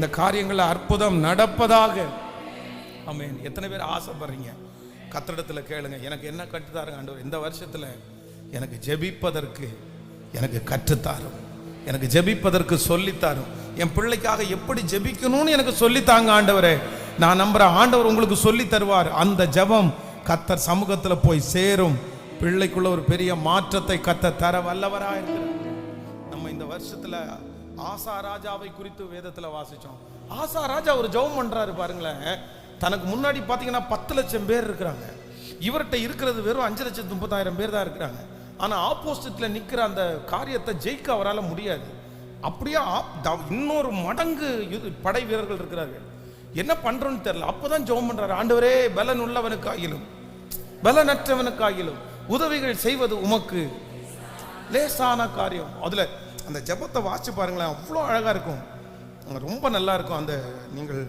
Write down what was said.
அந்த காரியங்களில் அற்புதம் நடப்பதாக. ஆமென். எத்தனை பேர் ஆசைப்படுறீங்க? கர்த்தரிடத்தில் கேளுங்க, எனக்கு என்ன கற்றுத்தாருங்க ஆண்டவர், இந்த வருஷத்துல எனக்கு ஜெபிப்பதற்கு எனக்கு கற்றுத்தாரும், எனக்கு ஜெபிப்பதற்கு சொல்லித்தாரும், என் பிள்ளைக்காக எப்படி ஜெபிக்கணும்னு எனக்கு சொல்லித்தாங்க ஆண்டவரே. நான் நம்புறேன் ஆண்டவர் உங்களுக்கு சொல்லி தருவார். அந்த ஜெபம் கர்த்தர் சமூகத்துல போய் சேரும். பிள்ளைக்குள்ள ஒரு பெரிய மாற்றத்தை கர்த்தர் தர வல்லவராக இருக்கிறார். நம்ம இந்த வருஷத்துல ஆசா ராஜாவை குறித்து வேதத்துல வாசிச்சோம். ஆசா ராஜா ஒரு ஜெபம் பண்றாரு பாருங்களேன். தனக்கு முன்னாடி பாத்தீங்கன்னா 10 லட்சம் பேர் இருக்கிறாங்க, இவர்கிட்ட இருக்கிறது வெறும் 5,30,000 பேர் தான் இருக்கிறாங்க. ஆனா ஆப்போசிட்ல நிக்கிற அந்த காரியத்தை ஜெயிக்க அவரால் முடியாது. அப்படியே இன்னொரு மடங்கு படை வீரர்கள் இருக்கிறார்கள். என்ன பண்றோன்னு தெரியல. அப்பதான் ஜெபம் பண்றாரு, ஆண்டவரே பலன் உள்ளவனுக்காகிலும் பலனற்றவனுக்காகிலும் உதவிகள் செய்வது உமக்கு லேசான காரியம். அதுல அந்த ஜெபத்தை வாசிச்சு பாருங்களேன், அவ்வளோ அழகா இருக்கும், ரொம்ப நல்லா இருக்கும். அந்த நீங்கள்